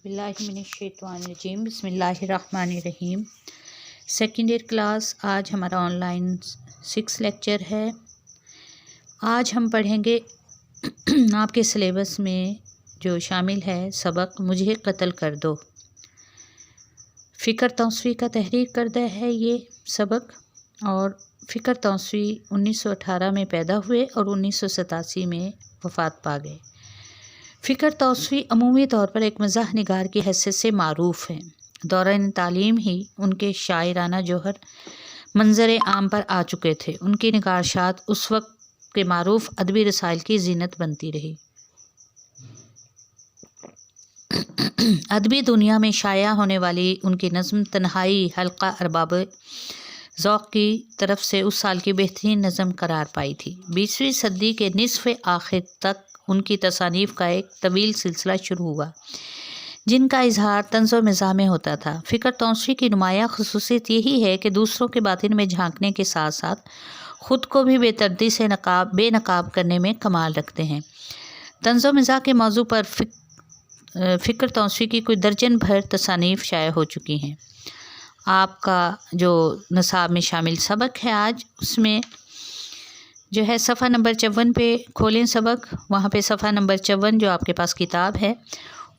बिस्मिल्लाहिर्रहमानिर्रहीम बिस्मिल्लाहिर्रहमानिर्रहीम। Second year class, आज हमारा ऑनलाइन 6 लेक्चर है। आज हम पढ़ेंगे आपके सिलेबस में जो शामिल है सबक मुझे कत्ल कर दो। फ़िक्र तौसीफ़ी का तहरीर करदा है ये सबक, और फ़िक्र तौसीफ़ी 1918 में पैदा हुए और 1987 में वफ़ात पा गए। फ़िक्र तौसीफ़ी अमूमी तौर पर एक मज़ाह निगार की हैसियत से मारूफ़ हैं। दौरान तालीम ही उनके शायराना जौहर मंजर आम पर आ चुके थे। उनकी निगारशात उस वक्त के मारूफ़ अदबी रसाइल की ज़ीनत बनती रही। अदबी दुनिया में शाया होने वाली उनकी नज़्म तन्हाई हल्का अरबाब ज़ौक़ की तरफ से उस साल की बेहतरीन नज़्म करार पाई थी। 20वीं सदी के निसफ़ आखिर तक उनकी तसानीफ़ का एक तवील सिलसिला शुरू हुआ, जिनका इजहार तंज़ो मिज़ाह में होता था। फ़िक्र तौसीफ़ी की नुमाया ख़ुसूसियत यही है कि दूसरों के बातिन में झांकने के साथ साथ ख़ुद को भी बेतरती से बेनकाब करने में कमाल रखते हैं। तंज़ो मिज़ाह के मौजू पर फ़िक्र तौसीफ़ी की कोई दर्जन भर तसानीफ़ शाया हो चुकी हैं। आपका जो नसाब में शामिल सबक है आज, उसमें जो है सफ़ा नंबर 54 पे खोलें सबक। वहाँ पे सफ़ा नंबर 54 जो आपके पास किताब है,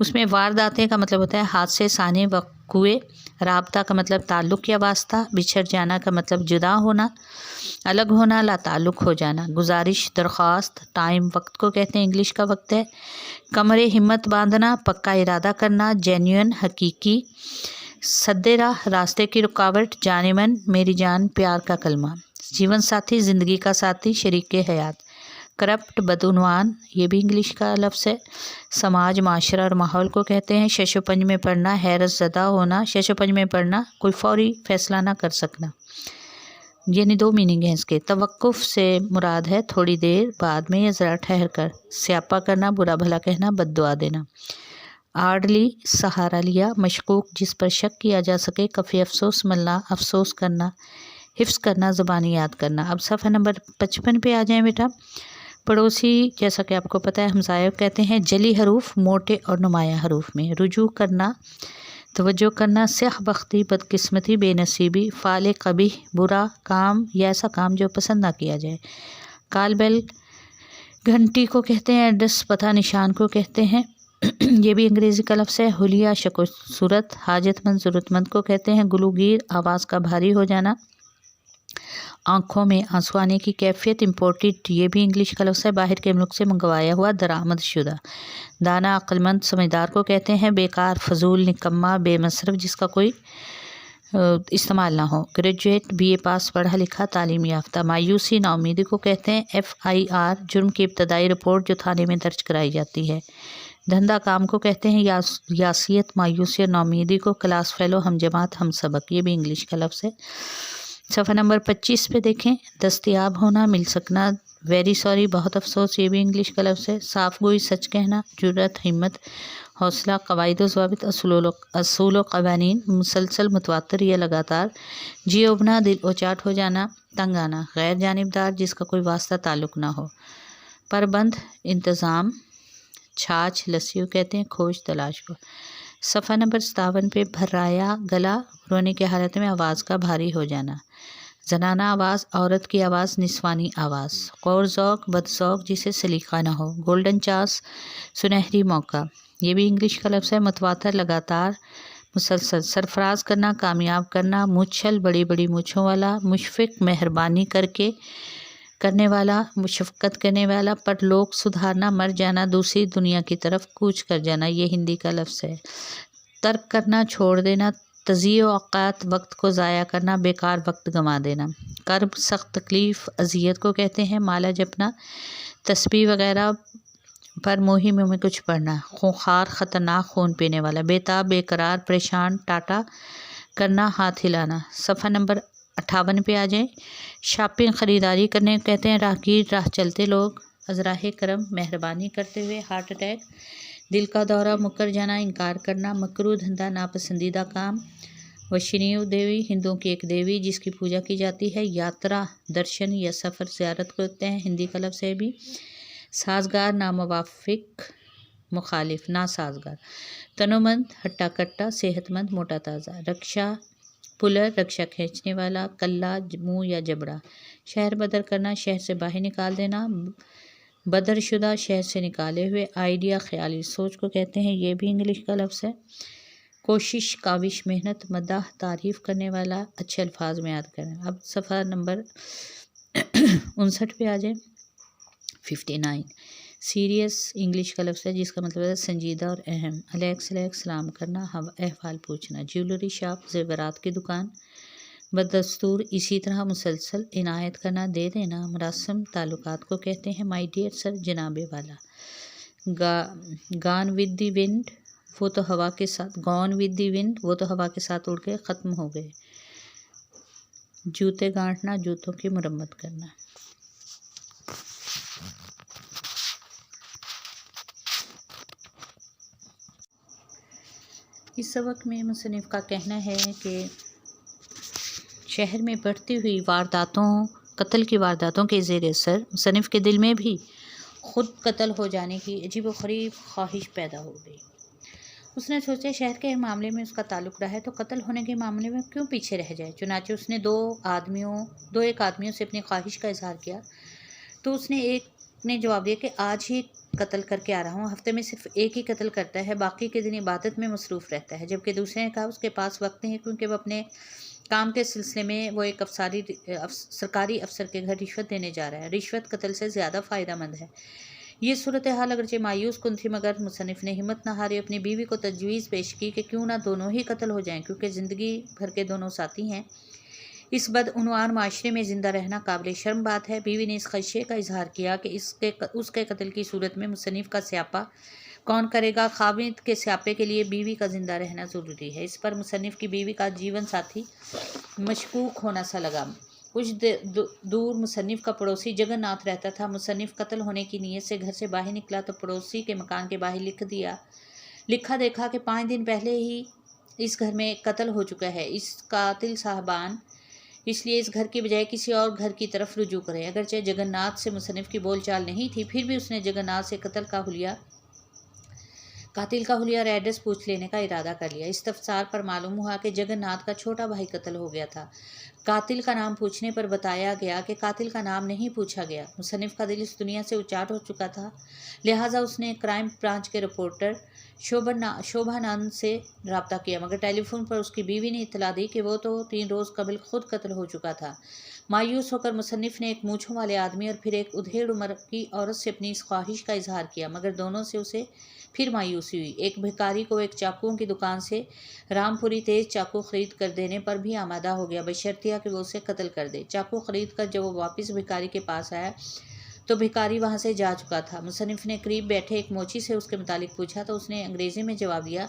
उसमें वारदाते का मतलब होता है हादसे, साने, वक़ुए। राबता का मतलब ताल्लुक़ या वास्ता। बिछड़ जाना का मतलब जुदा होना, अलग होना, ला ताल्लुक़ हो जाना। गुजारिश, दरख्वास्त। टाइम वक्त को कहते हैं, इंग्लिश का वक्त है। कमरे हिम्मत बांधना, पक्का इरादा करना, जेन्युइन हकीकी। सद्दे राह, रास्ते की रुकावट। जानेमन, मेरी जान, प्यार का कलमा। जीवन साथी, ज़िंदगी का साथी, शरीके हयात। करप्ट, बदउनवान, ये भी इंग्लिश का लफ्ज़ है। समाज, माशरा और माहौल को कहते हैं। शशोपंज में पढ़ना, हैरत ज़दा होना। शशोपंज में पढ़ना, कोई फौरी फ़ैसला ना कर सकना। यानी 2 मीनिंग हैं इसके। तवक्कुफ़ से मुराद है थोड़ी देर, बाद में या ज़रा ठहर कर। स्यापा करना, बुरा भला कहना, बद्दुआ देना। आर्डली, सहारा लिया। मशकूक, जिस पर शक किया जा सके। कफ़ी अफसोस मलना, अफसोस करना। हिफ्ज़ करना, ज़ुबानी याद करना। अब सफ़ा नंबर 55 पे आ जाएं बेटा। पड़ोसी, जैसा कि आपको पता है, हमसाया कहते हैं। जली हरूफ, मोटे और नुमाया हरूफ में। रुजू करना, तवज्जो करना। स्याह बख्ती, बदकिस्मती, बेनसीबी। फ़ाल कबीह, बुरा काम या ऐसा काम जो पसंद ना किया जाए। काल बेल, घंटी को कहते हैं। एड्रेस, पता, निशान को कहते हैं। ये भी अंग्रेज़ी का लफ्ज़ है। हुलिया, शक्ल सूरत। हाजतमंद, ज़रूरतमंद को कहते हैं। गुलूगीर, आवाज़ का भारी हो जाना। आँखों में आंसू आने की कैफियत। इम्पोर्टेड, ये भी इंग्लिश का लफ्ज़ है। बाहर के मुल्क से मंगवाया हुआ, दरामद शुदा। दाना, अक्लमंद, समझदार को कहते हैं। बेकार, फजूल, निकम्मा, बेमसरफ, जिसका कोई इस्तेमाल ना हो। ग्रेजुएट, BA पास, पढ़ा लिखा, तालीम याफ्ता। मायूसी, नाउमीदी को कहते हैं। FIR, जुर्म की इब्तदाई रिपोर्ट जो थाने में दर्ज कराई जाती है। धंधा, काम को कहते हैं। यासियत, मायूसी और नाउमीदी को। क्लास फेलो, हम जमात, हम सबक, ये भी इंग्लिश का लफ्ज़ है। सफ़ा नंबर 25 पे देखें। दस्तयाब होना, मिल सकना। वेरी सॉरी, बहुत अफसोस, ये भी इंग्लिश का लफ्ज़ है। साफ़ गोई, सच कहना। जुर्रत, हिम्मत, हौसला। क़वाइद व ज़वाबित, असूल व क़वानीन। मुसलसल, मुतवातिर या लगातार। जी उबना, दिल ओचाट हो जाना, तंग आना। गैर जानिबदार, जिसका कोई वास्ता ताल्लुक़ ना हो। परबंद, इंतज़ाम। छाछ, लस्सी को कहते हैं। खोज, तलाश को। सफ़ा नंबर 57 पे भर्राया, गला, रोने की हालत में आवाज़ का भारी हो जाना। जनाना आवाज़, औरत की आवाज़, निस्वानी आवाज़। गौर ज़ौक़, बदज़ौक़, जिसे सलीक़ा ना हो। गोल्डन चांस, सुनहरी मौका, ये भी इंग्लिश का लफ्ज़ है। मुतवातर, लगातार, मुसलसल। सरफराज करना, कामयाब करना। मुच्छल, बड़ी बड़ी मूँछों वाला। मुशफ़िक़, मेहरबानी करने वाला, मुशफ़्क़त करने वाला। पर लोग सुधारना, मर जाना, दूसरी दुनिया की तरफ कूच कर जाना, ये हिंदी का लफ्ज़ है। तर्क करना, छोड़ देना। तज़ीयो औक़ात, वक्त को ज़ाया करना, बेकार वक्त गंवा देना। कर्ब, सख्त तकलीफ़, अज़ियत को कहते हैं। माला जपना, तस्बीह वग़ैरह पर मुहिम में कुछ पढ़ना। खूंखार, ख़तरनाक, खून पीने वाला। बेताब, बेकरार, परेशान, टाटा करना, हाथ हिलाना। सफ़ा नंबर 58 पे आ जाएं। शॉपिंग, ख़रीदारी करने कहते हैं। राहगीर, राह चलते लोग। अज़राहे करम, मेहरबानी करते हुए। हार्ट अटैक, दिल का दौरा, मुकर जाना, इनकार करना। मकरूह धंधा, नापसंदीदा काम। वशिनीव देवी, हिंदुओं की एक देवी जिसकी पूजा की जाती है। यात्रा, दर्शन या सफ़र, ज़ियारत को कहते हैं, हिंदी का लफ्ज़ है भी। साजगार, नामुवाफ़िक, مخالف ناسازگار. تنومند ہٹا کٹا صحت مند موٹا تازہ. رکشا پلر رکشا کھینچنے والا. کلا منہ یا جبڑا. شہر بدر کرنا شہر سے باہر نکال دینا. بدر شدہ شہر سے نکالے ہوئے. آئیڈیا خیالی سوچ کو کہتے ہیں، یہ بھی انگلش کا لفظ ہے. کوشش کاوش محنت. مداح تعریف کرنے والا اچھے الفاظ میں یاد کرنا. اب صفحہ نمبر 59 پہ آ جائیں. 59 سیریس انگلش کا لفظ ہے جس کا مطلب ہے سنجیدہ اور اہم. الیکس سلام کرنا احوال پوچھنا. جیولری شاپ زیورات کی دکان. بدستور اسی طرح مسلسل. عنایت کرنا دے دینا. مراسم تعلقات کو کہتے ہیں. مائی ڈیئر سر جناب والا. گان ود دی ونڈ وہ تو ہوا کے ساتھ. گون ود دی ونڈ وہ تو ہوا کے ساتھ اڑ گئے ختم ہو گئے. جوتے گانٹنا جوتوں کی مرمت کرنا. اس سبق میں مصنف کا کہنا ہے کہ شہر میں بڑھتی ہوئی وارداتوں قتل کی وارداتوں کے زیر اثر مصنف کے دل میں بھی خود قتل ہو جانے کی عجیب و غریب خواہش پیدا ہو گئی. اس نے سوچا شہر کے معاملے میں اس کا تعلق رہا ہے تو قتل ہونے کے معاملے میں کیوں پیچھے رہ جائے. چنانچہ اس نے دو ایک آدمیوں سے اپنی خواہش کا اظہار کیا تو اس نے ایک نے جواب دیا کہ آج ہی قتل کر کے آ رہا ہوں. ہفتے میں صرف ایک ہی قتل کرتا ہے، باقی کے دن عبادت میں مصروف رہتا ہے. جبکہ دوسرے نے کہا اس کے پاس وقت نہیں ہے کیونکہ وہ اپنے کام کے سلسلے میں وہ ایک سرکاری افسر کے گھر رشوت دینے جا رہا ہے. رشوت قتل سے زیادہ فائدہ مند ہے. یہ صورتحال اگرچہ مایوس کن تھی مگر مصنف نے ہمت نہ ہاری اپنی بیوی کو تجویز پیش کی کہ کیوں نہ دونوں ہی قتل ہو جائیں کیونکہ زندگی بھر کے دونوں ساتھی ہیں. اس بدعنوان معاشرے میں زندہ رہنا قابل شرم بات ہے. بیوی نے اس خدشے کا اظہار کیا کہ اس کے قتل کی صورت میں مصنف کا سیاپا کون کرے گا. خاوند کے سیاپے کے لیے بیوی کا زندہ رہنا ضروری ہے. اس پر مصنف کی بیوی کا جیون ساتھی مشکوک ہونا سا لگا. کچھ دور مصنف کا پڑوسی جگن ناتھ رہتا تھا. مصنف قتل ہونے کی نیت سے گھر سے باہر نکلا تو پڑوسی کے مکان کے باہر لکھا دیکھا کہ 5 دن پہلے ہی اس گھر میں قتل ہو چکا ہے. اس قاتل صاحبان اس لیے اس گھر کی بجائے کسی اور گھر کی طرف رجوع کریں. اگرچہ جگن ناتھ سے مصنف کی بول چال نہیں تھی پھر بھی اس نے جگن ناتھ سے قاتل کا حلیہ اور ایڈریس پوچھ لینے کا ارادہ کر لیا. استفسار پر معلوم ہوا کہ جگن ناتھ کا چھوٹا بھائی قتل ہو گیا تھا. قاتل کا نام پوچھنے پر بتایا گیا کہ قاتل کا نام نہیں پوچھا گیا. مصنف کا دل اس دنیا سے اچاٹ ہو چکا تھا. لہٰذا اس نے کرائم برانچ کے رپورٹر شوبھانند سے رابطہ کیا مگر ٹیلی فون پر اس کی بیوی نے اطلاع دی کہ وہ تو 3 روز قبل خود قتل ہو چکا تھا. مایوس ہو کر مصنف نے ایک مونچھوں والے آدمی اور پھر ایک ادھیڑ عمر کی عورت سے اپنی اس خواہش کا اظہار کیا مگر دونوں سے اسے پھر مایوسی ہوئی. ایک بھکاری کو ایک چاقوؤں کی دکان سے رام پوری تیز چاقو خرید کر دینے پر بھی آمادہ ہو گیا بشرطیہ کہ وہ اسے قتل کر دے. چاقو خرید کر جب وہ واپس بھکاری کے پاس آیا تو بھکاری وہاں سے جا چکا تھا. مصنف نے قریب بیٹھے ایک موچی سے اس کے متعلق پوچھا تو اس نے انگریزی میں جواب دیا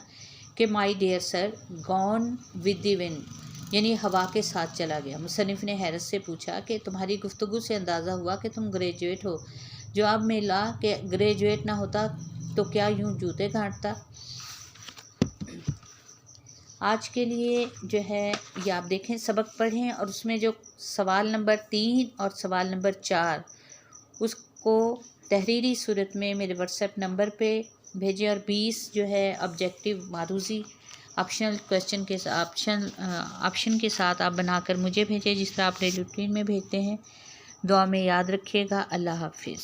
کہ my dear sir gone with the wind یعنی ہوا کے ساتھ چلا گیا. مصنف نے حیرت سے پوچھا کہ تمہاری گفتگو سے اندازہ ہوا کہ تم گریجویٹ ہو. جواب ملا کہ گریجویٹ نہ ہوتا تو کیا یوں جوتے گھانٹتا. آج کے لیے جو ہے یہ آپ دیکھیں سبق پڑھیں اور اس میں جو سوال نمبر 3 اور سوال نمبر 4 اس کو تحریری صورت میں میرے واٹس ایپ نمبر پہ بھیجیں اور 20 جو ہے آبجیکٹیو معروضی آپشنل کویسچن کے آپشن کے ساتھ آپ بنا کر مجھے بھیجیں جس طرح آپ ڈیلی روٹین میں بھیجتے ہیں. دعا میں یاد رکھیے گا. اللہ حافظ.